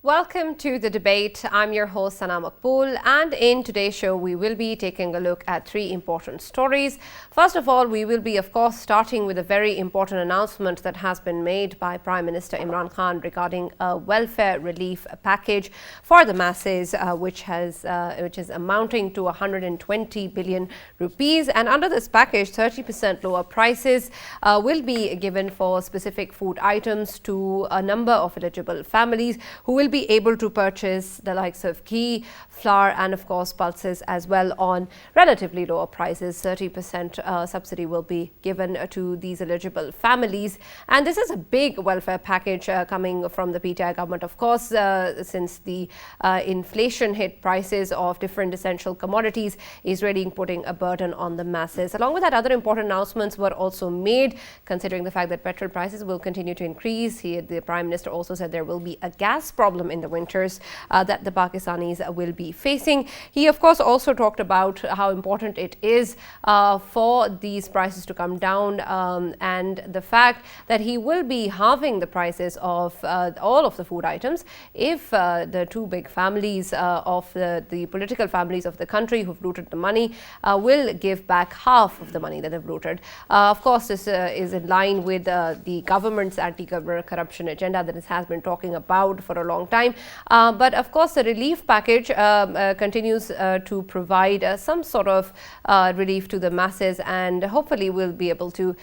Welcome to the debate. I'm your host Sana Makbool, and in today's show we will be taking a look at three important stories. First of all, we will be of course starting with a very important announcement that has been made by Prime Minister Imran Khan regarding a welfare relief package for the masses, which is amounting to 120 billion rupees. And under this package, 30% lower prices will be given for specific food items to a number of eligible families who will be able to purchase the likes of ghee, flour and of course pulses as well on relatively lower prices. 30% subsidy will be given to these eligible families, and this is a big welfare package coming from the PTI government, of course, since the inflation hit prices of different essential commodities is really putting a burden on the masses. Along with that, other important announcements were also made, considering the fact that petrol prices will continue to increase. The Prime Minister also said there will be a gas problem in the winters that the Pakistanis will be facing. He of course also talked about how important it is for these prices to come down, and the fact that he will be halving the prices of all of the food items if the two big families of the political families of the country who've looted the money will give back half of the money that they've looted. Of course, this is in line with the government's anti-government corruption agenda that it has been talking about for a long time. But of course, the relief package continues to provide some sort of relief to the masses, and hopefully we'll be able to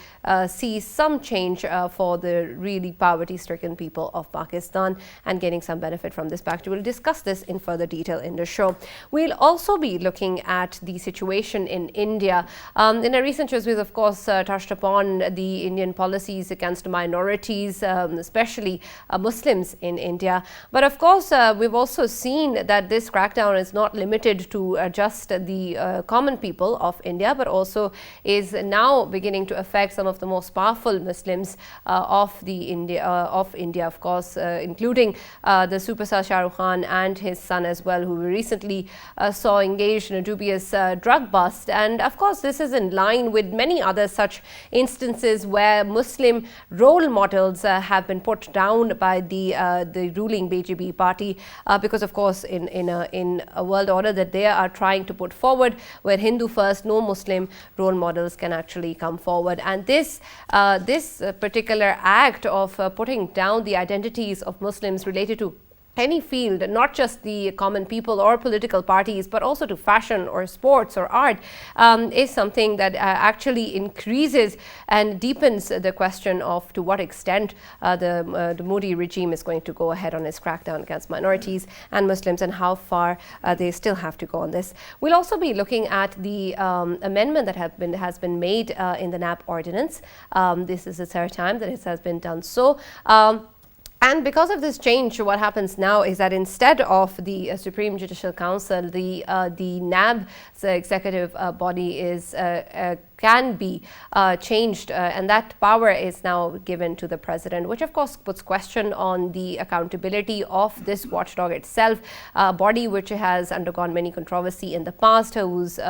see some change for the really poverty-stricken people of Pakistan and getting some benefit from this package. We'll discuss this in further detail in the show. We'll also be looking at the situation in India. In a recent shows, we've of course touched upon the Indian policies against minorities, especially Muslims in India. But of course, we've also seen that this crackdown is not limited to just the common people of India, but also is now beginning to affect some of the most powerful Muslims of India, of course, including the superstar Shah Rukh Khan and his son as well, who we recently saw engaged in a dubious drug bust. And of course, this is in line with many other such instances where Muslim role models have been put down by the ruling BJP party, because of course in a world order that they are trying to put forward, where Hindu first, no Muslim role models can actually come forward. And this particular act of putting down the identities of Muslims related to any field, not just the common people or political parties, but also to fashion or sports or art, is something that actually increases and deepens the question of to what extent the Modi regime is going to go ahead on its crackdown against minorities and Muslims, and how far they still have to go on this. We'll also be looking at the amendment that has been made in the NAP ordinance. This is the third time that it has been done so. And because of this change, what happens now is that instead of the Supreme Judicial Council, the NAB, the executive body, can be changed, and that power is now given to the president, which of course puts question on the accountability of this watchdog itself, a body which has undergone many controversy in the past, whose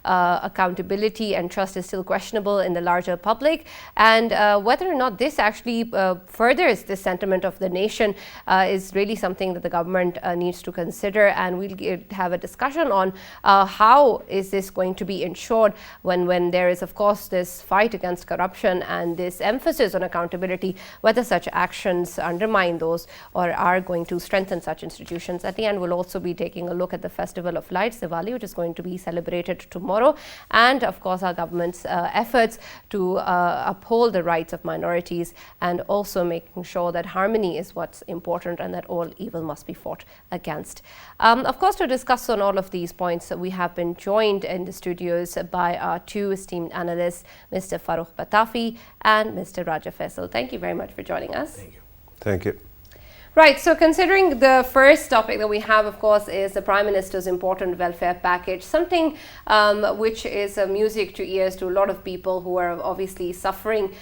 accountability and trust is still questionable in the larger public, and whether or not this actually furthers the sentiment of the nation is really something that the government needs to consider. And we'll have a discussion on how is this going to be ensured when there is of course this fight against corruption and this emphasis on accountability, whether such actions undermine those or are going to strengthen such institutions. At the end, we'll also be taking a look at the Festival of Lights, Diwali, which is going to be celebrated tomorrow, and of course our government's efforts to uphold the rights of minorities, and also making sure that harmony is what's important and that all evil must be fought against. Of course, to discuss on all of these points, we have been joined in the studios by our two esteemed analysts, Mr. Farooq Batafi and Mr. Raja Faisal. Thank you very much for joining us. Thank you. Thank you. Right, so considering the first topic that we have, of course, is the Prime Minister's important welfare package, something which is music to ears to a lot of people who are obviously suffering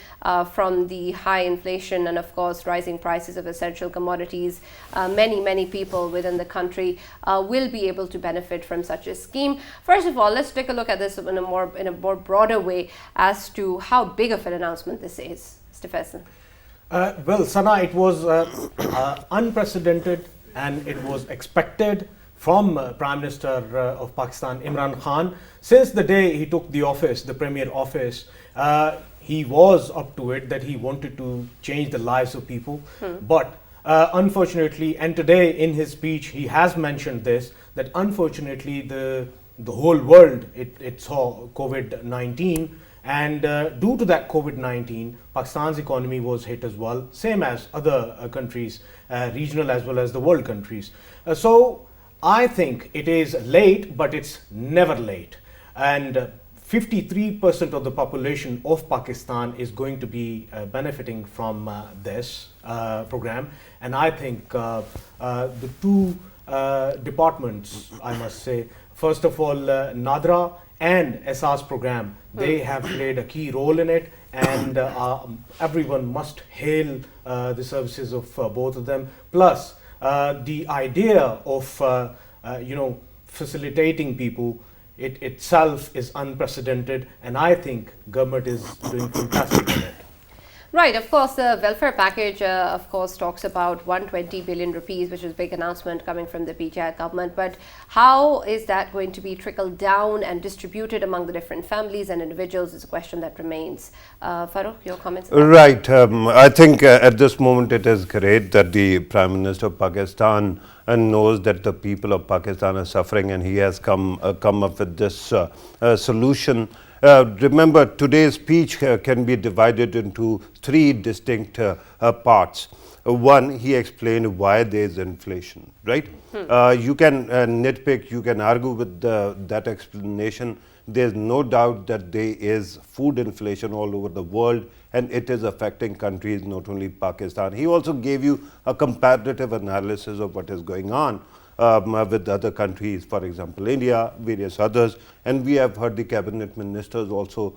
from the high inflation and, of course, rising prices of essential commodities. Many people within the country will be able to benefit from such a scheme. First of all, let's take a look at this in a more broader way as to how big of an announcement this is. Mr. Faisal. Well, Sana, it was unprecedented and it was expected from Prime Minister of Pakistan, Imran Khan. Since the day he took the office, the premier office, he was up to it that he wanted to change the lives of people. But unfortunately, and today in his speech, he has mentioned this, that unfortunately the whole world, it saw COVID-19. And due to that COVID-19, Pakistan's economy was hit as well, same as other countries, regional as well as the world countries. So I think it is late, but it's never late. And 53% of the population of Pakistan is going to be benefiting from this program. And I think the two departments, I must say, first of all, NADRA and SARS program, they have played a key role in it, and everyone must hail the services of both of them. Plus, the idea of facilitating people, it itself is unprecedented, and I think government is doing fantastic in it. Right, of course, the welfare package, of course, talks about 120 billion rupees, which is a big announcement coming from the PTI government. But how is that going to be trickled down and distributed among the different families and individuals is a question that remains. Farooq, your comments? Right. I think at this moment it is great that the Prime Minister of Pakistan knows that the people of Pakistan are suffering, and he has come up with this solution. Remember, today's speech can be divided into three distinct parts. One, he explained why there is inflation, right? You can nitpick, you can argue with that explanation. There's no doubt that there is food inflation all over the world, and it is affecting countries, not only Pakistan. He also gave you a comparative analysis of what is going on with other countries, for example, India, various others. And we have heard the cabinet ministers also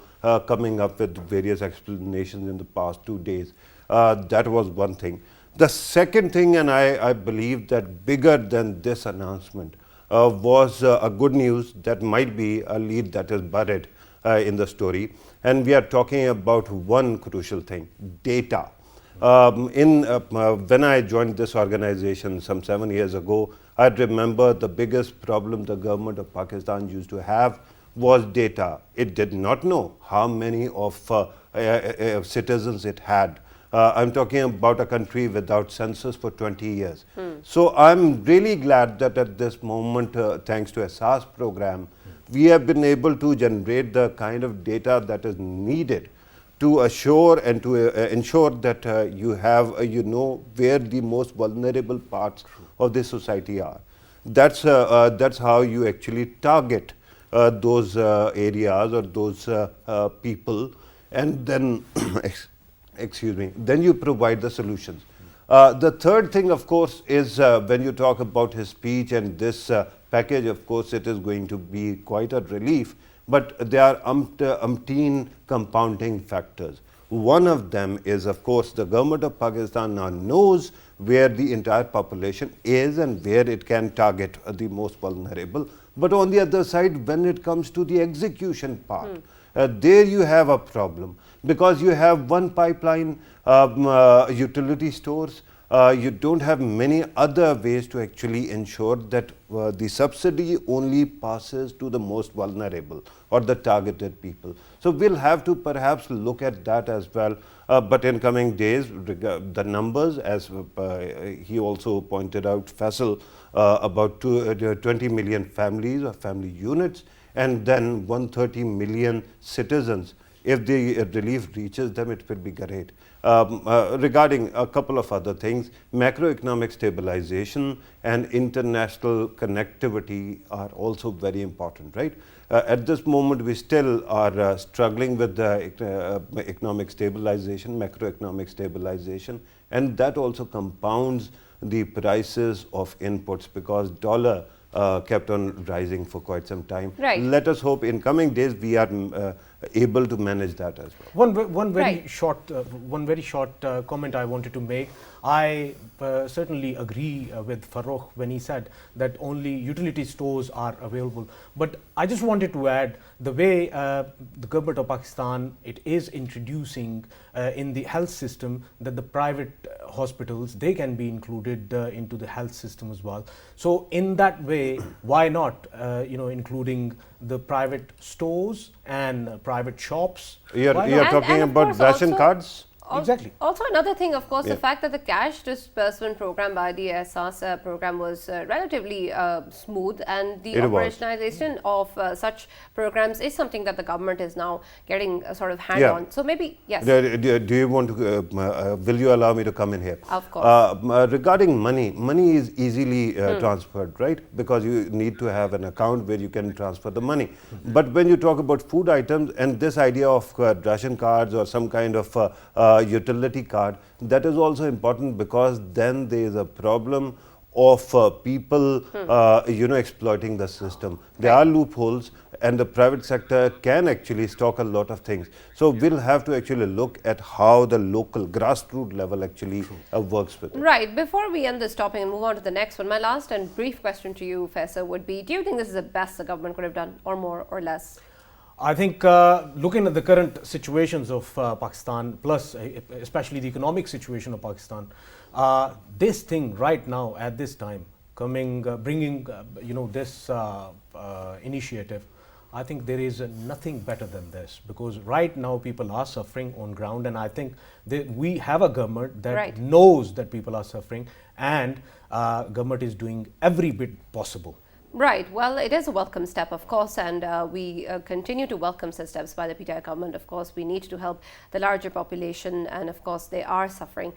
coming up with various explanations in the past 2 days. That was one thing. The second thing, and I believe that bigger than this announcement, was a good news that might be a lead that is buried in the story. And we are talking about one crucial thing: data. When I joined this organization some 7 years ago, I remember the biggest problem the government of Pakistan used to have was data. It did not know how many of citizens it had. I'm talking about a country without census for 20 years. So I'm really glad that at this moment, thanks to a SARS program, we have been able to generate the kind of data that is needed to assure and to ensure that you know where the most vulnerable parts of the society are. That's how you actually target those areas or those people, and then then you provide the solutions. The third thing, of course, is when you talk about his speech and this package, of course, it is going to be quite a relief. But there are umpteen compounding factors. One of them is, of course, the government of Pakistan now knows where the entire population is and where it can target the most vulnerable. But on the other side, when it comes to the execution part, there you have a problem, because you have one pipeline, utility stores. You don't have many other ways to actually ensure that the subsidy only passes to the most vulnerable or the targeted people. So we'll have to perhaps look at that as well. But in coming days, the numbers, as he also pointed out, Faisal, about 20 million families or family units, and then 130 million citizens. If the relief reaches them, it will be great. Regarding a couple of other things, macroeconomic stabilization and international connectivity are also very important, right? At this moment, we still are struggling with the economic stabilization, macroeconomic stabilization, and that also compounds the prices of inputs, because dollar kept on rising for quite some time. Right. Let us hope in coming days we are able to manage that as well. One very Right. short comment I wanted to make. I certainly agree with Farokh when he said that only utility stores are available. But I just wanted to add the way the government of Pakistan, it is introducing in the health system that the private hospitals, they can be included into the health system as well. So in that way, why not including the private stores and private shops? You're Why not? talking And of about course ration also- cards? Exactly. Also, another thing, of course, Yeah. the fact that the cash disbursement program by the SAS program was relatively smooth, and the It was. operationalization of such programs is something that the government is now getting a sort of hand Yeah. on. So maybe, yes. Do you want to, will you allow me to come in here? Of course. Regarding money is easily transferred, right? Because you need to have an account where you can transfer the money. But when you talk about food items and this idea of ration cards or some kind of utility card, that is also important, because then there is a problem of people exploiting the system. There are loopholes, and the private sector can actually stock a lot of things. So we'll have to actually look at how the local grassroots level actually works with it. Right. Before we end this topic and move on to the next one, my last and brief question to you, Faisal, would be, do you think this is the best the government could have done, or more or less? I think looking at the current situations of Pakistan, plus especially the economic situation of Pakistan, this thing right now at this time, bringing this initiative, I think there is nothing better than this, because right now people are suffering on ground, and I think we have a government that Right. knows that people are suffering, and government is doing every bit possible. Right. Well, it is a welcome step, of course, and we continue to welcome such steps by the PTI government. Of course, we need to help the larger population, and of course, they are suffering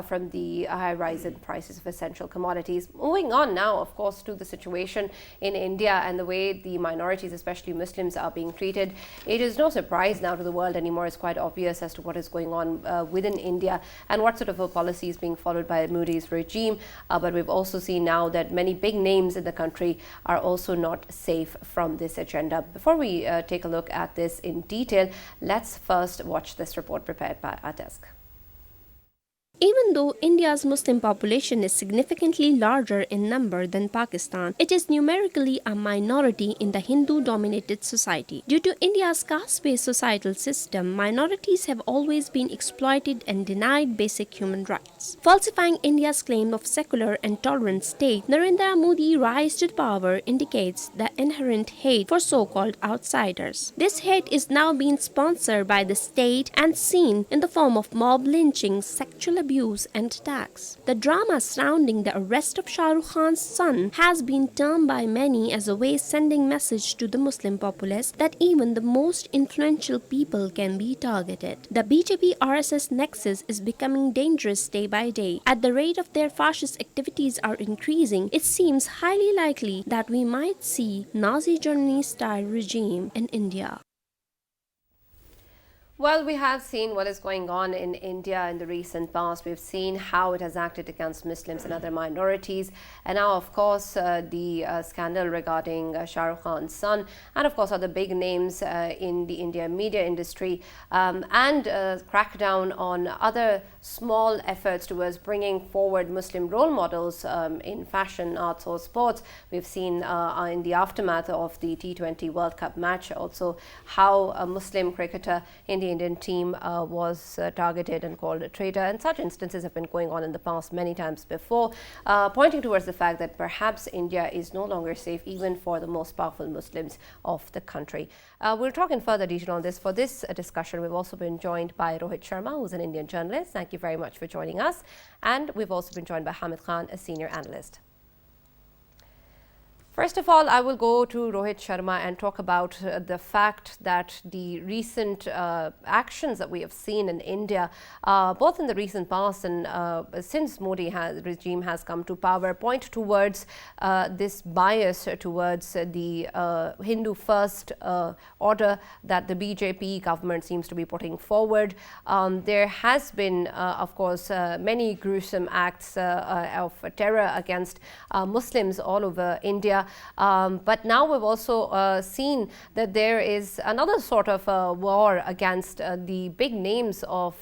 from the high rise in prices of essential commodities. Moving on now, of course, to the situation in India and the way the minorities, especially Muslims, are being treated. It is no surprise now to the world anymore. It's quite obvious as to what is going on within India and what sort of a policy is being followed by Modi's regime. But we've also seen now that many big names in the country are also not safe from this agenda. Before we take a look at this in detail, let's first watch this report prepared by our desk. Even though India's Muslim population is significantly larger in number than Pakistan, it is numerically a minority in the Hindu-dominated society. Due to India's caste-based societal system, minorities have always been exploited and denied basic human rights. Falsifying India's claim of secular and tolerant state, Narendra Modi's rise to power indicates the inherent hate for so-called outsiders. This hate is now being sponsored by the state and seen in the form of mob lynching, sexual abuse, and attacks. The drama surrounding the arrest of Shah Rukh Khan's son has been termed by many as a way sending message to the Muslim populace that even the most influential people can be targeted. The BJP-RSS nexus is becoming dangerous day by day. At the rate of their fascist activities are increasing, it seems highly likely that we might see Nazi Germany-style regime in India. Well, we have seen what is going on in India in the recent past. We've seen how it has acted against Muslims and other minorities. And now, of course, the scandal regarding Shah Rukh Khan's son, and of course, other big names in the Indian media industry, and crackdown on other small efforts towards bringing forward Muslim role models in fashion, arts, or sports. We've seen in the aftermath of the T20 World Cup match also how a Muslim cricketer in the Indian team was targeted and called a traitor, and such instances have been going on in the past many times before, pointing towards the fact that perhaps India is no longer safe even for the most powerful Muslims of the country. We'll talk in further detail on this. For this discussion, we've also been joined by Rohit Sharma, who's an Indian journalist. Thank you very much for joining us. And we've also been joined by Hamid Khan, a senior analyst. First of all, I will go to Rohit Sharma and talk about the fact that the recent actions that we have seen in India, both in the recent past and since Modi regime has come to power, point towards this bias towards the Hindu first order that the BJP government seems to be putting forward. There has been, of course, many gruesome acts of terror against Muslims all over India. India. But now we've also seen that there is another sort of war against the big names of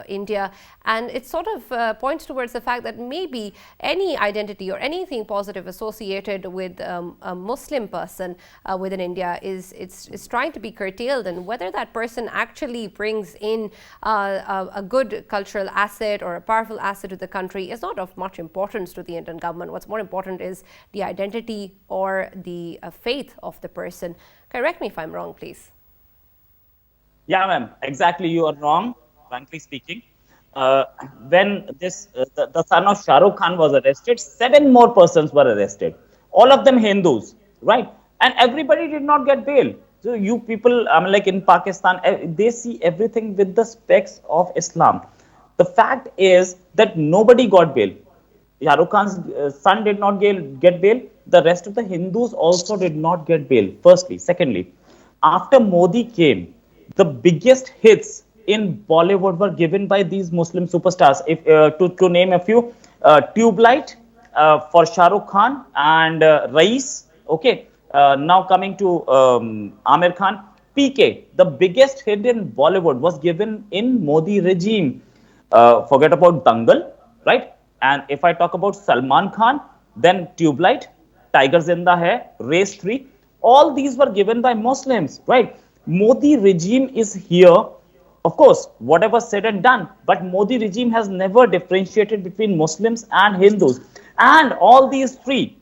India, and it sort of points towards the fact that maybe any identity or anything positive associated with a Muslim person within India is trying to be curtailed, and whether that person actually brings in a good cultural asset or a powerful asset to the country is not of much importance to the Indian government. What's more important is the identity or the faith of the person. Correct me if I'm wrong, please. Yeah, ma'am, exactly. You are wrong, frankly speaking. When the son of Shah Rukh Khan was arrested, 7 more persons were arrested, all of them Hindus, right? And everybody did not get bail. So you people, like in Pakistan, they see everything with the specs of Islam. The fact is that nobody got bail. Shah Rukh Khan's son did not get bail. The rest of the Hindus also did not get bail. Firstly, secondly, after Modi came, the biggest hits in Bollywood were given by these Muslim superstars. If to name a few, Tube Light for Shah Rukh Khan and Rais. Okay, now coming to Amir Khan, PK. The biggest hit in Bollywood was given in Modi regime. Forget about Dangal, right? And if I talk about Salman Khan, then Tube Light, Tiger Zinda Hai, Race 3, all these were given by Muslims, right? Modi regime is here. Of course, whatever said and done, but Modi regime has never differentiated between Muslims and Hindus. And all these three,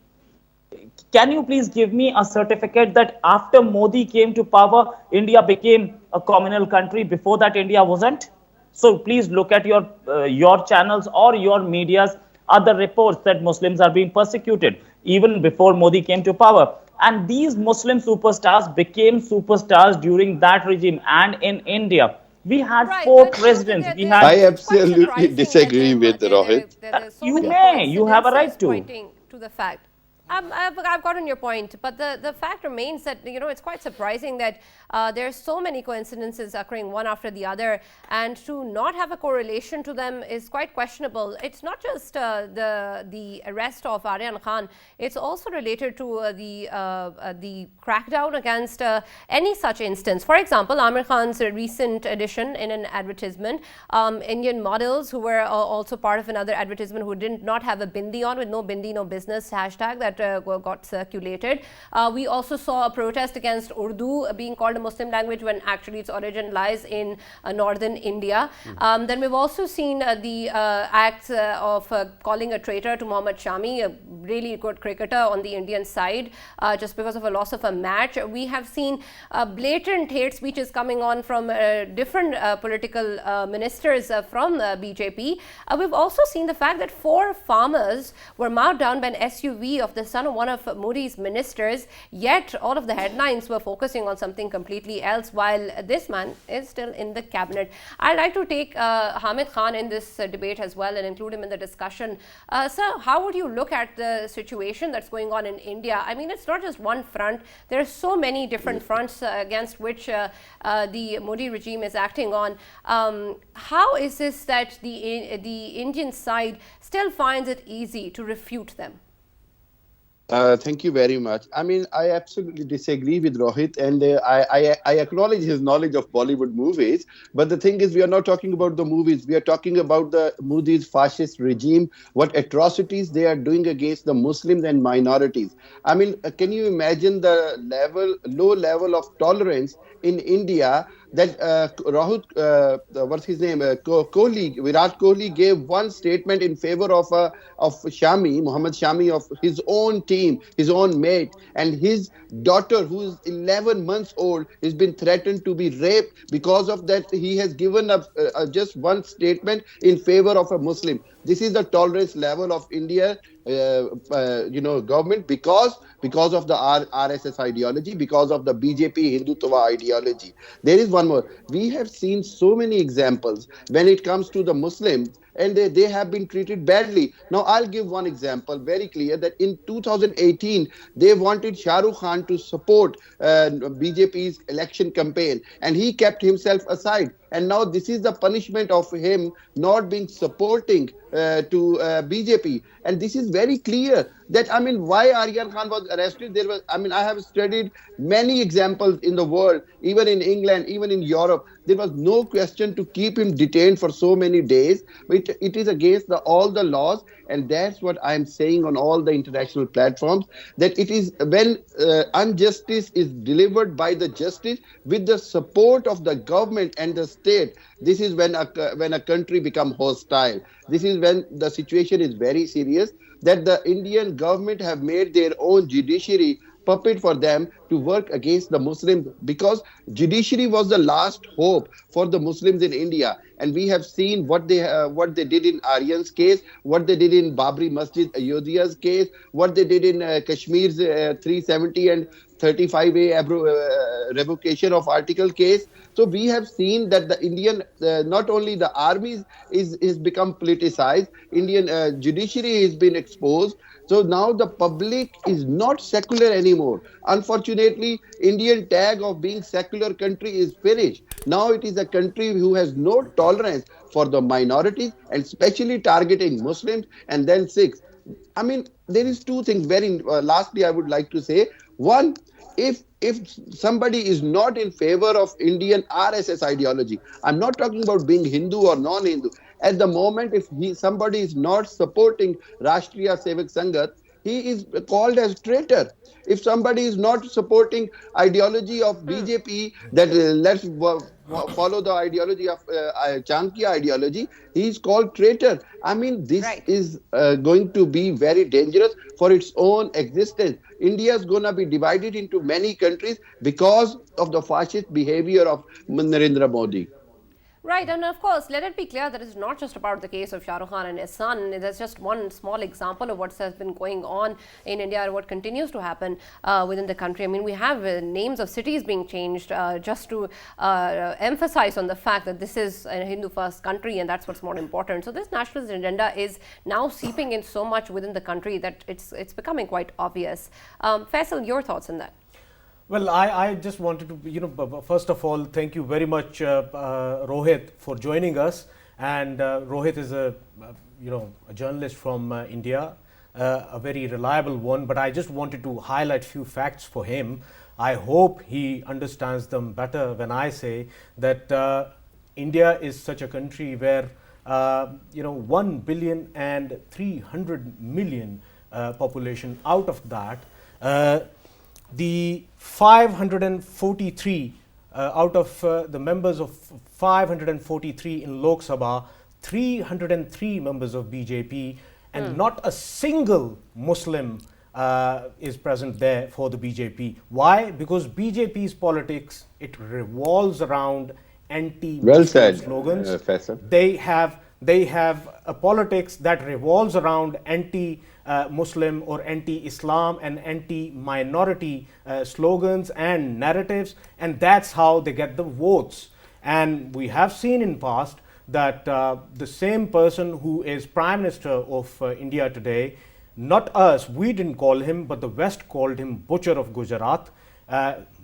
can you please give me a certificate that after Modi came to power, India became a communal country? Before that, India wasn't. So please look at your channels or your media's other reports that Muslims are being persecuted even before Modi came to power. And these Muslim superstars became superstars during that regime. And in India, we had Right, 4 but presidents. I absolutely disagree with Rohit. You may. You have a right to. Pointing to the fact. I've gotten your point, but the fact remains that, you know, it's quite surprising that there are so many coincidences occurring one after the other, and to not have a correlation to them is quite questionable. It's not just the arrest of Aryan Khan; it's also related to the crackdown against any such instance. For example, Amir Khan's recent addition in an advertisement, Indian models who were also part of another advertisement who did not have a bindi on, with no bindi, no business hashtag, that got circulated. We also saw a protest against Urdu being called a Muslim language when actually its origin lies in northern India. Then we've also seen the acts of calling a traitor to Mohammad Shami, a really good cricketer on the Indian side, just because of a loss of a match. We have seen blatant hate speeches coming on from different political ministers from BJP. We've also seen the fact that 4 farmers were mowed down by an SUV of the son of one of Modi's ministers, yet all of the headlines were focusing on something completely else, while this man is still in the cabinet. I'd like to take Hamid Khan in this debate as well and include him in the discussion. Sir, how would you look at the situation that's going on in India? I mean, it's not just one front. There are so many different fronts against which the Modi regime is acting on. How is this that the Indian side still finds it easy to refute them? Thank you very much. I mean, I absolutely disagree with Rohit, and I acknowledge his knowledge of Bollywood movies. But the thing is, we are not talking about the movies. We are talking about the Modi's fascist regime, what atrocities they are doing against the Muslims and minorities. I mean, can you imagine the low level of tolerance in India that what's his name, Kohli, Virat Kohli gave one statement in favor of Shami, Muhammad Shami, of his own team, his own mate, and his daughter, who is 11 months old, has been threatened to be raped because of that. He has given up just one statement in favor of a Muslim. This is the tolerance level of India, government, because of the RSS ideology, because of the BJP Hindutva ideology. There is one more. We have seen so many examples when it comes to the Muslims, and they have been treated badly. Now, I'll give one example very clear, that in 2018, they wanted Shah Rukh Khan to support BJP's election campaign, and he kept himself aside. And now this is the punishment of him not being supporting to BJP. And this is very clear. that, I mean, why Aryan Khan was arrested. There was, I mean, I have studied many examples in the world, even in England, even in Europe. There was no question to keep him detained for so many days. But it is against all the laws, and that's what I'm saying on all the international platforms, that it is when injustice is delivered by the justice with the support of the government and the state. This is when a country become hostile. This is when the situation is very serious, that the Indian government have made their own judiciary puppet for them to work against the Muslims, because judiciary was the last hope for the Muslims in India. And we have seen what they did in Aryan's case, what they did in Babri Masjid Ayodhya's case, what they did in Kashmir's 370 and 35A revocation of article case. So we have seen that the Indian, not only the army is become politicized, Indian judiciary has been exposed. So now the public is not secular anymore. Unfortunately, Indian tag of being secular country is finished. Now it is a country who has no tolerance for the minorities, and especially targeting Muslims and then Sikhs. I mean, there is two things. Very lastly, I would like to say, one, if somebody is not in favor of Indian RSS ideology, I'm not talking about being Hindu or non-Hindu. At the moment, if somebody is not supporting Rashtriya Sevak Sangat, he is called as traitor. If somebody is not supporting ideology of BJP, that let's follow the ideology of Chanakya ideology, he is called traitor. I mean, this Right. is going to be very dangerous for its own existence. India is going to be divided into many countries because of the fascist behavior of Narendra Modi. Right, and of course, let it be clear that it's not just about the case of Shah Rukh Khan and his son. There's just one small example of what has been going on in India and what continues to happen within the country. I mean, we have names of cities being changed just to emphasize on the fact that this is a Hindu-first country, and that's what's more important. So this nationalist agenda is now seeping in so much within the country that it's becoming quite obvious. Faisal, your thoughts on that? Well, I just wanted to, first of all, thank you very much, Rohit, for joining us. And Rohit is a journalist from India, a very reliable one. But I just wanted to highlight few facts for him. I hope he understands them better when I say that India is such a country where 1,300,000,000 population. Out of that, the 543 out of the members of 543 in Lok Sabha, 303 members of BJP, and not a single Muslim is present there for the BJP. Why? Because BJP's politics, it revolves around Well anti-Muslim said, slogans. Faisal. They have a politics that revolves around anti-Muslim or anti-Islam and anti-minority slogans and narratives, and that's how they get the votes. And we have seen in past that the same person who is Prime Minister of India today, not us, we didn't call him, but the West called him Butcher of Gujarat.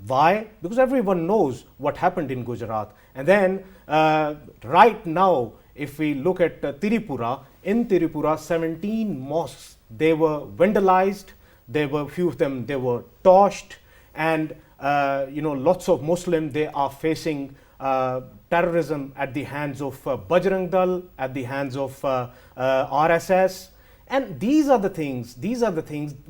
Why? Because everyone knows what happened in Gujarat. And then right now, if we look at Tirupura, in Tirupura, 17 mosques, they were vandalized. There were few of them, they were torched, and lots of Muslims, they are facing terrorism at the hands of Bajrang Dal, at the hands of RSS. And these are the things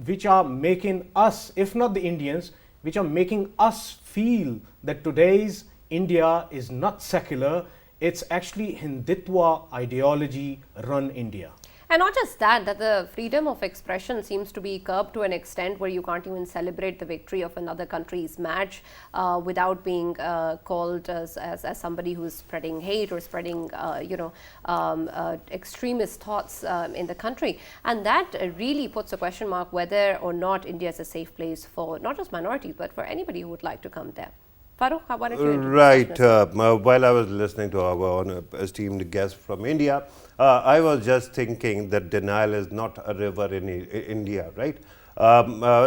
which are making us, if not the Indians, which are making us feel that today's India is not secular. It's actually Hindutva ideology run India. And not just that, that the freedom of expression seems to be curbed to an extent where you can't even celebrate the victory of another country's match without being called as somebody who's spreading hate or spreading, extremist thoughts in the country. And that really puts a question mark whether or not India is a safe place for not just minorities, but for anybody who would like to come there. Farooq, how about you? Right. While I was listening to our esteemed guest from India, I was just thinking that denial is not a river in India, right?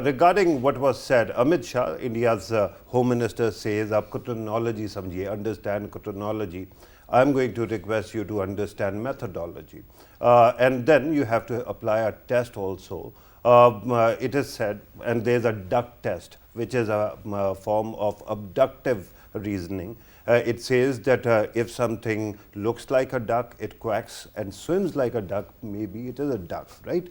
Regarding what was said, Amit Shah, India's Home Minister, says, "Aap chronology samjhiye, understand chronology." I'm going to request you to understand methodology. And then you have to apply a test also. it is said, and there's a duck test, which is a form of abductive reasoning. It says that if something looks like a duck, it quacks and swims like a duck, maybe it is a duck, right?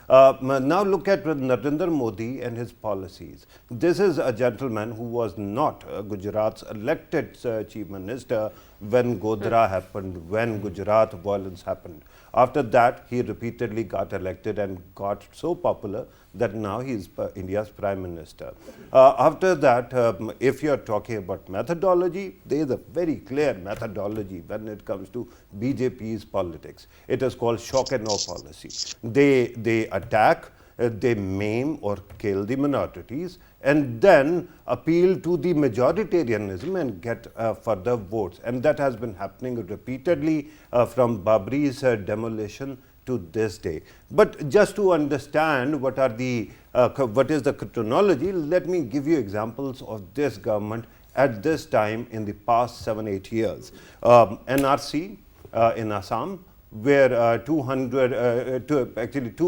Now look at Narendra Modi and his policies. This is a gentleman who was not Gujarat's elected chief minister when Godhra happened, when Gujarat violence happened. After that, he repeatedly got elected and got so popular that now he is India's prime minister. After that, if you are talking about methodology, there is a very clear methodology when it comes to BJP's politics. It is called shock and awe policy. They attack, they maim or kill the minorities, and then appeal to the majoritarianism and get further votes. And that has been happening repeatedly from Babri's demolition to this day. But just to understand what is the chronology, let me give you examples of this government at this time in the past 7-8 years. NRC in Assam, where 2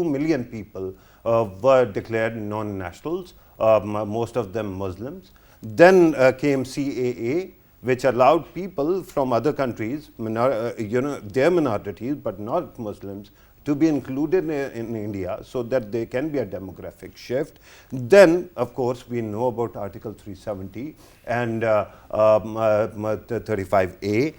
million people were declared non-nationals, most of them Muslims. Then came CAA, which allowed people from other countries, their minorities but not Muslims, to be included in India so that there can be a demographic shift. Then, of course, we know about Article 370 and 35A.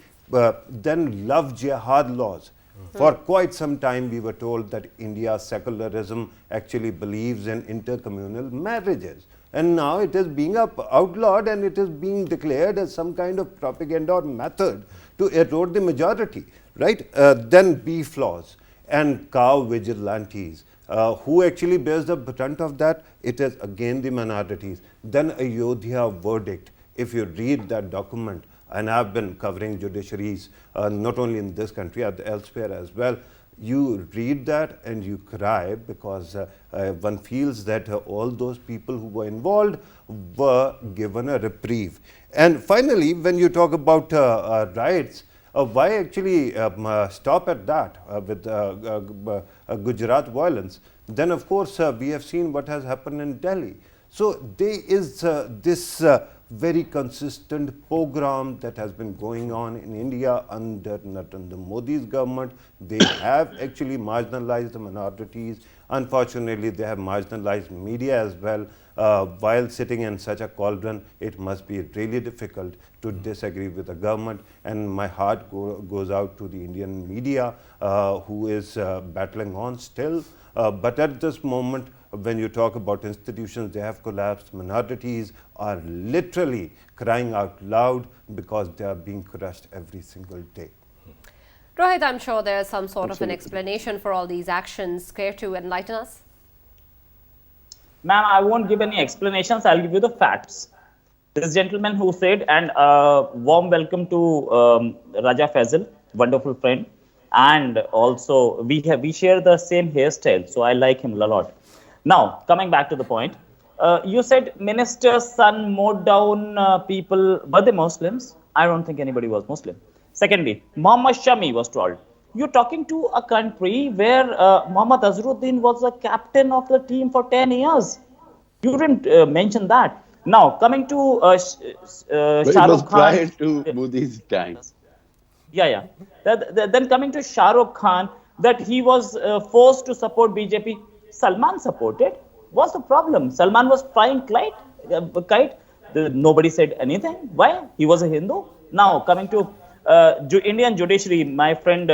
Then love jihad laws. For quite some time, we were told that India's secularism actually believes in intercommunal marriages. And now it is being outlawed and it is being declared as some kind of propaganda or method to erode the majority, right? Then beef laws and cow vigilantes. Who actually bears the brunt of that? It is again the minorities. Then Ayodhya verdict. If you read that document, and I've been covering judiciaries not only in this country, elsewhere as well, you read that and you cry because one feels that all those people who were involved were given a reprieve. And finally, when you talk about rights, why actually stop at that with Gujarat violence? Then, of course, we have seen what has happened in Delhi. So there is this very consistent program that has been going on in India under Narendra Modi's government. They have actually marginalized the minorities. Unfortunately, they have marginalized media as well. While sitting in such a cauldron, it must be really difficult to disagree with the government. And my heart goes out to the Indian media who is battling on still. But at this moment, when you talk about institutions, they have collapsed. Minorities are literally crying out loud because they are being crushed every single day. Rohit, I'm sure there's some sort of an explanation for all these actions. Care to enlighten us? Ma'am, I won't give any explanations. I'll give you the facts. This gentleman who said, and warm welcome to Raja Faisal, wonderful friend. And also, we share the same hairstyle, so I like him a lot. Now, coming back to the point, you said minister's son mowed down people. Were they Muslims? I don't think anybody was Muslim. Secondly, Muhammad Shami was trolled. You're talking to a country where Muhammad Azharuddin was a captain of the team for 10 years. You didn't mention that. Now, coming to Shah Rukh Khan. Prior to Modi's time. Yeah. Then coming to Shah Rukh Khan, that he was forced to support BJP. Salman supported. What's the problem? Salman was flying kite. Nobody said anything. Why? He was a Hindu. Now coming to Indian judiciary, my friend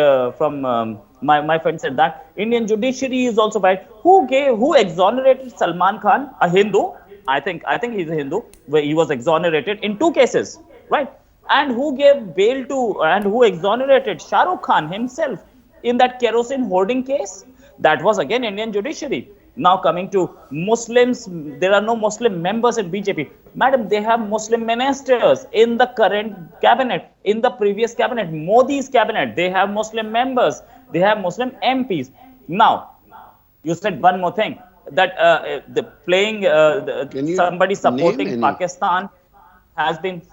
my friend said that Indian judiciary is also bad. Who exonerated Salman Khan? A Hindu. I think he's a Hindu. Where he was exonerated in 2 cases, right? And who gave bail to and who exonerated Shah Rukh Khan himself in that kerosene hoarding case? That was again Indian judiciary. Now coming to Muslims, there are no Muslim members in BJP. Madam, they have Muslim ministers in the current cabinet, in the previous cabinet, Modi's cabinet. They have Muslim members. They have Muslim MPs. Now, you said one more thing, that somebody supporting Pakistan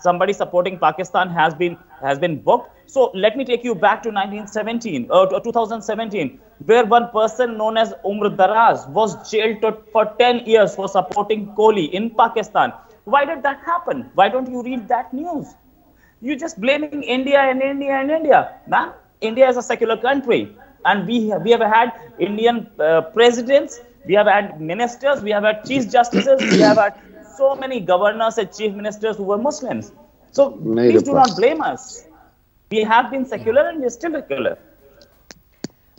somebody supporting Pakistan has been booked. So let me take you back to 1917 to 2017, where one person known as Umr Daraz was jailed for 10 years for supporting Kohli in Pakistan. Why did that happen? Why don't you read that news? You're just blaming India and India and India. Man, India is a secular country, and we have had Indian presidents, we have had ministers, we have had chief justices, we have had so many governors and chief ministers who were Muslims. So please do not blame us. We have been secular and we're still secular.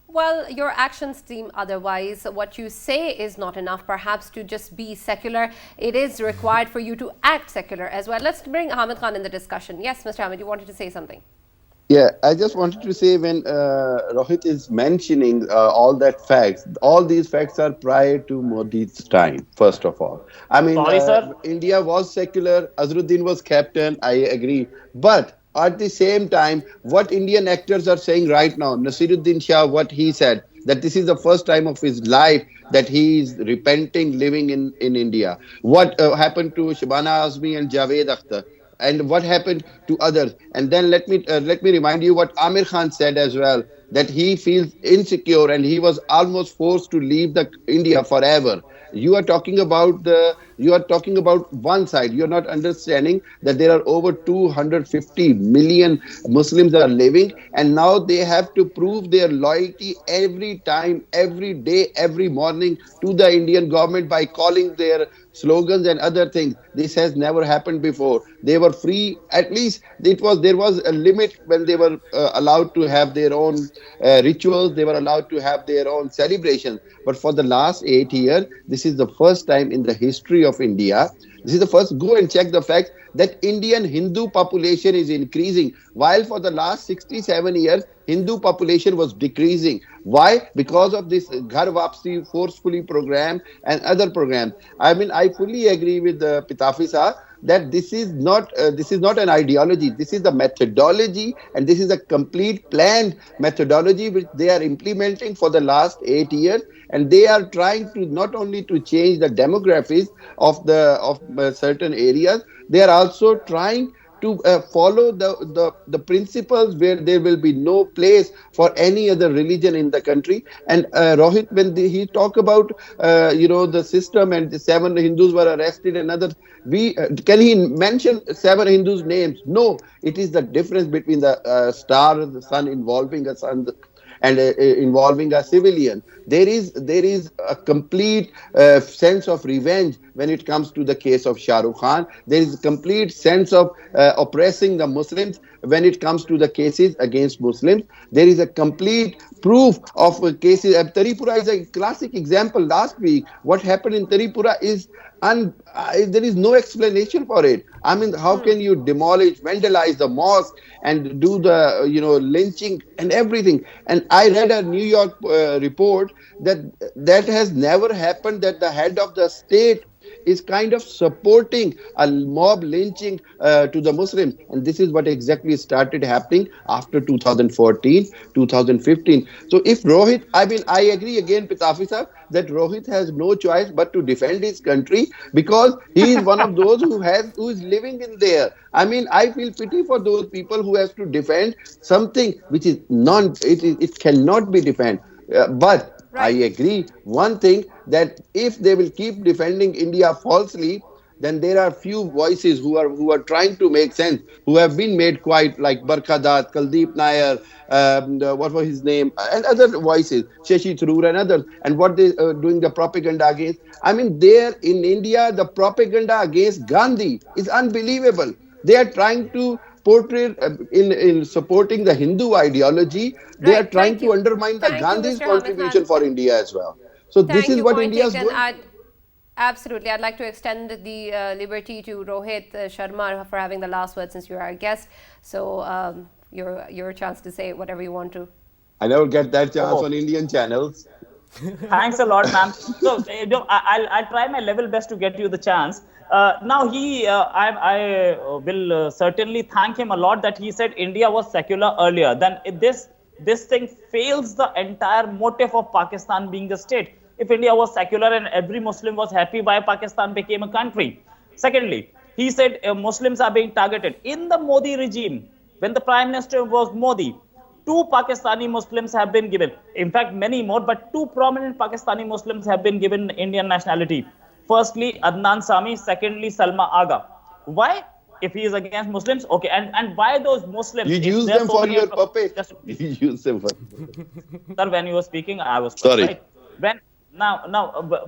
Well, your actions seem otherwise. What you say is not enough, perhaps, to just be secular. It is required for you to act secular as well. Let's bring Ahmed Khan in the discussion. Yes, Mr. Ahmed, you wanted to say something. Yeah, I just wanted to say when Rohit is mentioning all these facts are prior to Modi's time, first of all. I mean, Sorry, sir. India was secular, Azharuddin was captain, I agree. But at the same time, what Indian actors are saying right now, Nasiruddin Shah, what he said, that this is the first time of his life that he is repenting living in India. What happened to Shabana Azmi and Javed Akhtar? And what happened to others? And then let me remind you what Amir Khan said as well, that he feels insecure and he was almost forced to leave the India forever. You are talking about one side. You are not understanding that there are over 250 million Muslims are living, and now they have to prove their loyalty every time, every day, every morning to the Indian government by calling their slogans and other things. This has never happened before. They were free. At least there was a limit when they were allowed to have their own rituals. They were allowed to have their own celebrations. But for the last 8 years, this is the first time in the history of India. This is the first. Go and check the fact that Indian Hindu population is increasing, while for the last 67 years, Hindu population was decreasing. Why? Because of this Ghar Wapsi forcefully program and other programs. I mean, I fully agree with Pitafi Saab that this is not an ideology. This is the methodology, and this is a complete planned methodology which they are implementing for the last 8 years, and they are trying to not only to change the demographics of certain areas, they are also trying to follow the principles where there will be no place for any other religion in the country. And Rohit, when he talk about the system and the 7 Hindus were arrested and others, can he mention 7 Hindus names? No, it is the difference between the star, the sun involving a sun and involving a civilian. There is a complete sense of revenge when it comes to the case of Shah Rukh Khan. There is a complete sense of oppressing the Muslims when it comes to the cases against Muslims. There is a complete proof of cases. Tripura is a classic example. Last week, what happened in Tripura is there is no explanation for it. I mean, how can you demolish, vandalize the mosque and do the lynching and everything? And I read a New York report that has never happened, that the head of the state is kind of supporting a mob lynching to the Muslims. And this is what exactly started happening after 2014, 2015. So if Rohit, I agree again, Pitafi Saab, that Rohit has no choice but to defend his country, because he is one of those who is living in there. I mean, I feel pity for those people who has to defend something which is it cannot be defended. But I agree one thing, that if they will keep defending India falsely, then there are few voices who are trying to make sense, who have been made quiet, like Barkhadat, Kuldeep Nair, what was his name, and other voices, Shashi Tharoor and others, and what they doing the propaganda against. I mean, there in India, the propaganda against Gandhi is unbelievable. They are trying to portray in supporting the Hindu ideology. They are trying to undermine the Gandhi's contribution for India as well. So this is what India is doing. Absolutely. I'd like to extend the liberty to Rohit Sharma for having the last word, since you are our guest. So your chance to say whatever you want to. I never get that chance on Indian channels. Thanks a lot, ma'am. So I'll try my level best to get you the chance. Now I will certainly thank him a lot that he said India was secular earlier. Then this thing fails the entire motive of Pakistan being the state. If India was secular and every Muslim was happy, why Pakistan became a country? Secondly, He said Muslims are being targeted. In the Modi regime, when the Prime Minister was Modi, 2 Pakistani Muslims have been given. In fact, many more, but 2 prominent Pakistani Muslims have been given Indian nationality. Firstly, Adnan Sami. Secondly, Salma Aga. Why? If he is against Muslims, okay. And why those Muslims? You If use there are them so for many your puppet. just You use them for. sir, when you were speaking, I was Sorry. right. When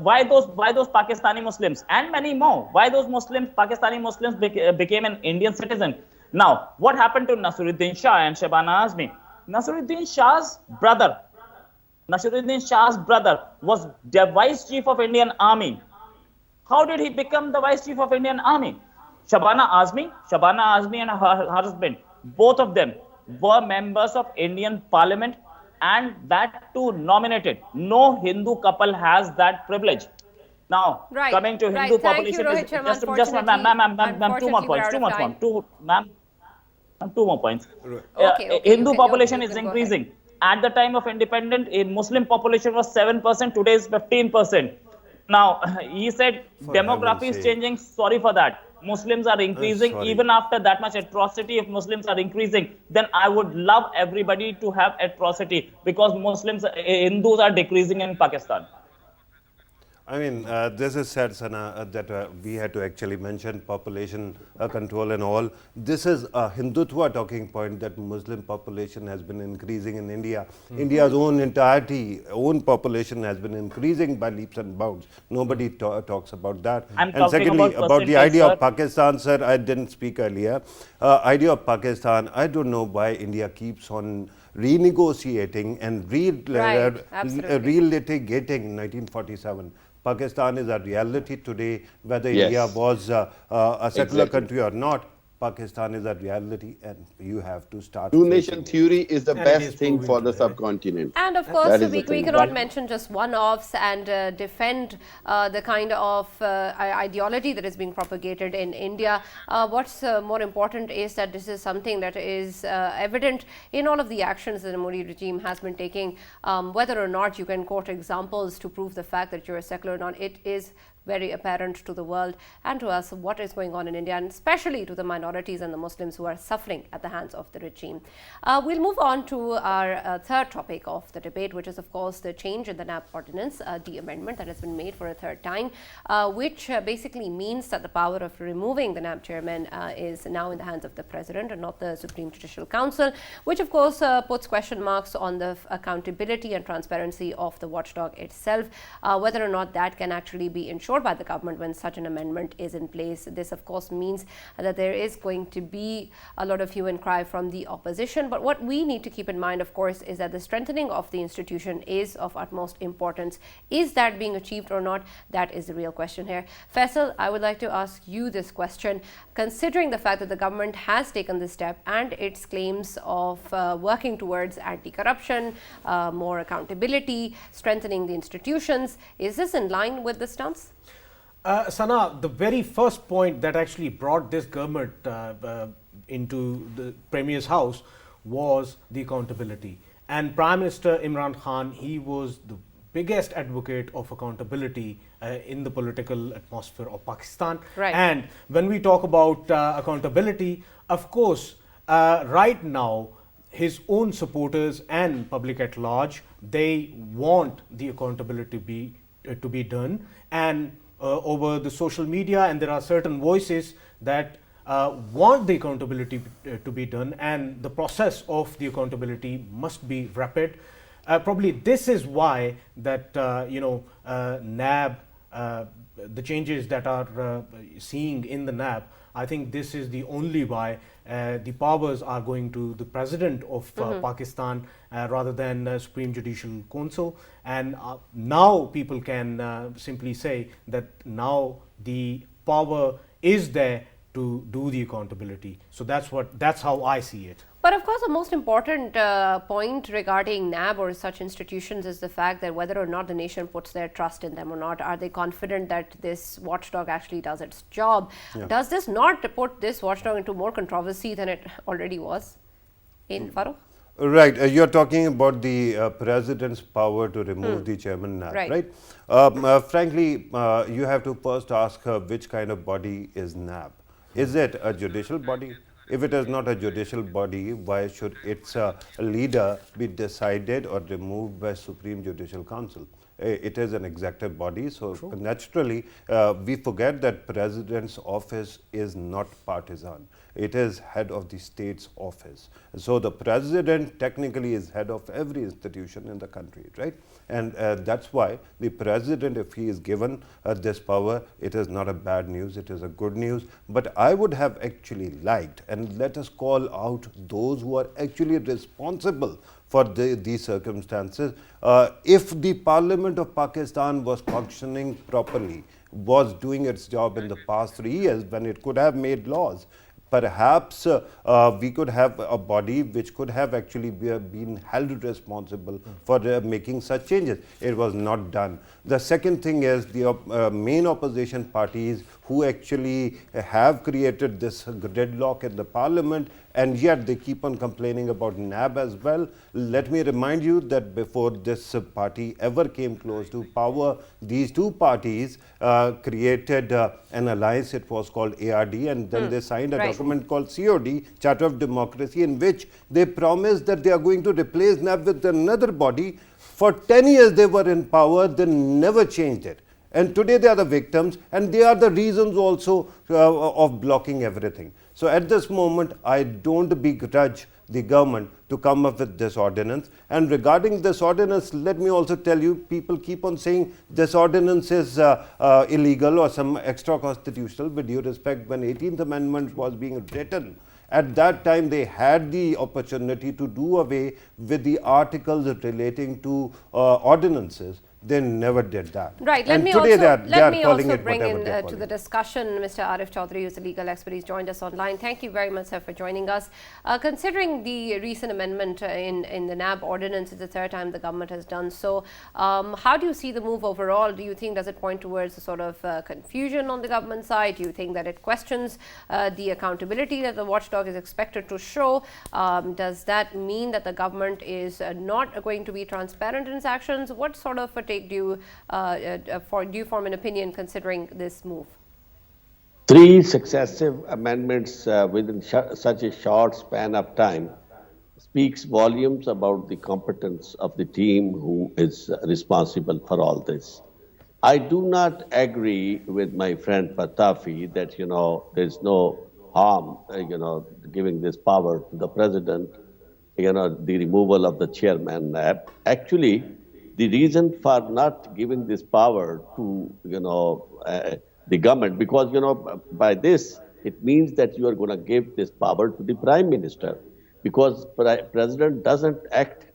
why those Pakistani Muslims and many more? Why those Muslims, Pakistani Muslims became an Indian citizen? Now, what happened to Nasiruddin Shah and Shabana Azmi? Nasiruddin Shah's brother was the vice chief of Indian Army. How did he become the vice chief of Indian Army? Shabana Azmi and her husband, both of them were members of Indian Parliament, and that too nominated. No Hindu couple has that privilege. Now, Right, coming to right. Hindu Thank you, population, Rohit Sharma. just ma'am, 2 more Unfortunately, points, we're out of time. ma'am, 2 more points. Okay, Hindu you population can is go increasing. At the time of independence, a Muslim population was 7%. Today is 15%. Now, he said For demography heaven's is sake. changing. Sorry for that. Muslims are increasing. sorry. Even after that much atrocity, if Muslims are increasing, then I would love everybody to have atrocity, because Hindus are decreasing in Pakistan. I mean, this is sad, Sana, that we had to actually mention population control and all. This is a Hindutva talking point that Muslim population has been increasing in India. India's own population has been increasing by leaps and bounds. Nobody talks about that. I'm And talking secondly, about the percentage, idea sir. of Pakistan, sir, I didn't speak earlier. Idea of Pakistan, I don't know why India keeps on renegotiating and Right, absolutely. relitigating 1947. Pakistan is a reality today, whether Yes. India was a secular Exactly. country or not. Pakistan is a reality, and you have to start. Two-nation theory is the And it best is thing proving for the today. subcontinent. And of course, That is we the thing. cannot Right. mention just one-offs and defend the kind of ideology that is being propagated in India. What's more important is that this is something that is evident in all of the actions that the Modi regime has been taking. Whether or not you can quote examples to prove the fact that you're secular or not, it is very apparent to the world and to us what is going on in India, and especially to the minorities and the Muslims who are suffering at the hands of the regime. We'll move on to our third topic of the debate, which is of course the change in the NAB ordinance, the amendment that has been made for a third time, which basically means that the power of removing the NAB chairman is now in the hands of the president and not the Supreme Judicial Council, which of course puts question marks on the accountability and transparency of the watchdog itself, whether or not that can actually be ensured by the government when such an amendment is in place. This of course means that there is going to be a lot of hue and cry from the opposition, but what we need to keep in mind of course is that the strengthening of the institution is of utmost importance. Is that being achieved or not? That is the real question here. Faisal, I would like to ask you this question. Considering the fact that the government has taken this step and its claims of working towards anti-corruption, more accountability, strengthening the institutions, is this in line with the stance? Sana, the very first point that actually brought this government into the Premier's house was the accountability. And Prime Minister Imran Khan, he was the biggest advocate of accountability in the political atmosphere of Pakistan. Right. And when we talk about accountability, of course, right now, his own supporters and public at large, they want the accountability to be done. And over the social media, and there are certain voices that want the accountability to be done, and the process of the accountability must be rapid. Probably this is why that NAB, the changes that are seeing in the NAB, I think this is the only why the powers are going to the President of Pakistan rather than Supreme Judicial Council. And now people can simply say that now the power is there to do the accountability. So that's how I see it. But of course, the most important point regarding NAB or such institutions is the fact that whether or not the nation puts their trust in them or not, are they confident that this watchdog actually does its job? Yeah. Does this not put this watchdog into more controversy than it already was in Farooq? Right, you're talking about the president's power to remove the chairman NAB, right? Frankly, you have to first ask which kind of body is NAB. Is it a judicial body? If it is not a judicial body, why should its leader be decided or removed by Supreme Judicial Council? It is an executive body, so naturally we forget that president's office is not partisan. It is head of the state's office. So the president technically is head of every institution in the country, right? And that's why the president, if he is given this power, it is not a bad news, it is a good news. But I would have actually liked, and let us call out those who are actually responsible for these circumstances. If the Parliament of Pakistan was functioning properly, was doing its job in the past 3 years when it could have made laws, perhaps we could have a body which could have actually been held responsible for making such changes. It was not done. The second thing is the main opposition parties who actually have created this gridlock in the parliament, and yet they keep on complaining about NAB as well. Let me remind you that before this party ever came close to power, these two parties created an alliance. It was called ARD, and then they signed a document called COD, Charter of Democracy, in which they promised that they are going to replace NAB with another body. For 10 years they were in power, they never changed it. And today they are the victims, and they are the reasons also of blocking everything. So at this moment, I don't begrudge the government to come up with this ordinance. And regarding this ordinance, let me also tell you, people keep on saying this ordinance is illegal or some extra constitutional. With due respect, when 18th Amendment was being written, at that time they had the opportunity to do away with the articles relating to ordinances. They never did that. Right. And Let today me also bring in to the discussion Mr. Arif Chaudhary, who is a legal expert. He's joined us online. Thank you very much, sir, for joining us. Considering the recent amendment in the NAB ordinance, it's the third time the government has done so. How do you see the move overall? Do you think, does it point towards a sort of confusion on the government side? Do you think that it questions the accountability that the watchdog is expected to show? Does that mean that the government is not going to be transparent in its actions? What sort of a take do you form an opinion considering this move? Three successive amendments within such a short span of time speaks volumes about the competence of the team who is responsible for all this. I do not agree with my friend Fatafi that, there's no harm, giving this power to the president, the removal of the chairman. Actually, the reason for not giving this power to, the government, because, by this, it means that you are going to give this power to the prime minister, because president doesn't act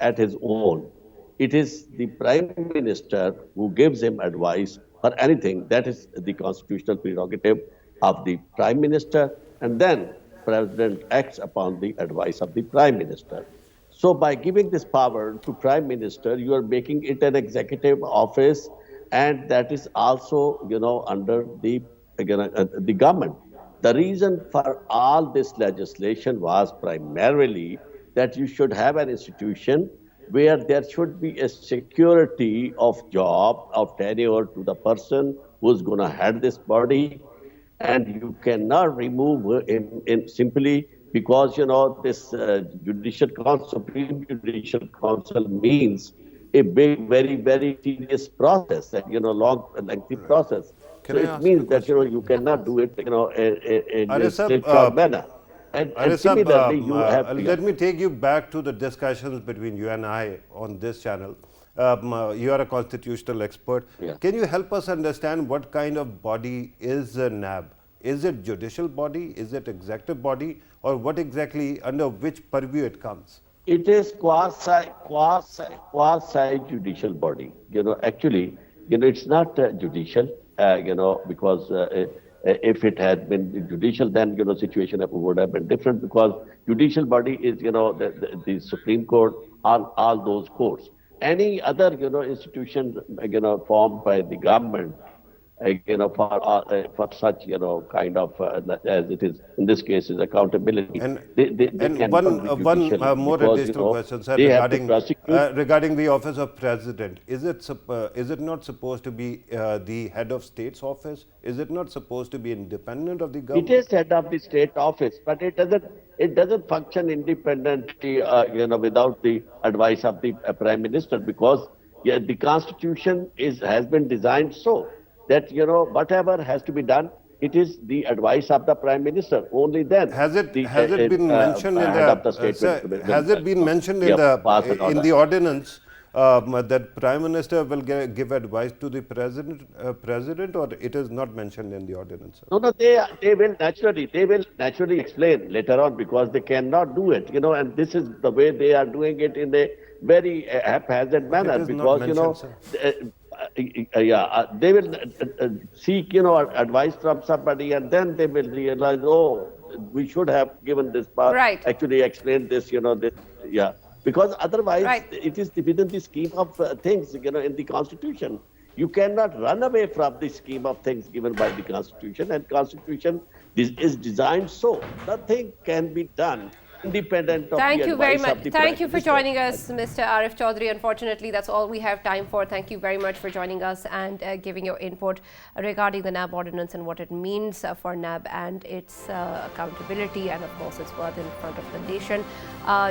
at his own. It is the prime minister who gives him advice for anything. That is the constitutional prerogative of the prime minister, and then president acts upon the advice of the prime minister. So by giving this power to prime minister, you are making it an executive office, and that is also, under the government. The reason for all this legislation was primarily that you should have an institution where there should be a security of job, of tenure to the person who's going to head this body, and you cannot remove him simply because, this judicial council, Supreme Judicial Council means a big, very, very tedious process, and, long, lengthy process. Can So I it ask means a that, question? you cannot do it, in a Arif sir, straightforward manner. And Arif sir, similarly, you have... let me take you back to the discussions between you and I on this channel. You are a constitutional expert. Yeah. Can you help us understand what kind of body is NAB? Is it judicial body? Is it executive body? Or what exactly, under which purview it comes? It is quasi judicial body. Actually, it's not judicial. Because if it had been judicial, then situation would have been different. Because judicial body is the Supreme Court, all those courts. Any other institution formed by the government for such, kind of, as it is in this case, is accountability. And They cannot one be one judicially more because, additional question, sir, they have to prosecute. regarding the office of president. Is it not supposed to be the head of state's office? Is it not supposed to be independent of the It government? is head of the state office, but it doesn't function independently, without the advice of the prime minister, because the constitution has been designed so that whatever has to be done, it is the advice of the prime minister. Only then the Has it been mentioned in head of the the state sir, will has it been mentioned pass an in order. the ordinance that prime minister will give advice to the president, or it is not mentioned in the ordinance, sir? No, no, they will naturally explain later on, because they cannot do it, and this is the way they are doing it in a very haphazard But it manner, is not because mentioned, sir. they will seek advice from somebody, and then they will realize, oh, we should have given this part, Right. actually explained this, this, yeah, because otherwise Right. it is within the scheme of things, in the constitution. You cannot run away from the scheme of things given by the constitution, and constitution is designed so nothing can be done independent of Thank the you very advice much. of the Thank prime you for minister. joining us, Mr. Arif Chaudhry. Unfortunately, that's all we have time for. Thank you very much for joining us and giving your input regarding the NAB ordinance and what it means for NAB and its accountability and, of course, its worth in front of the nation.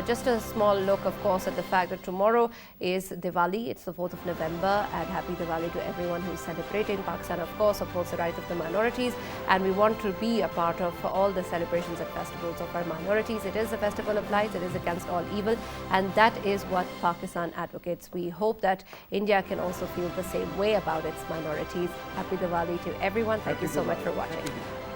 Just a small look, of course, at the fact that tomorrow is Diwali. It's the 4th of November, and happy Diwali to everyone who's celebrating. Pakistan, of course, upholds the rights of the minorities, and we want to be a part of all the celebrations and festivals of our minorities. It is a festival of lights. It is against all evil, and that is what Pakistan advocates. We hope that India can also feel the same way about its minorities. Happy Diwali to everyone. Thank you so much for watching.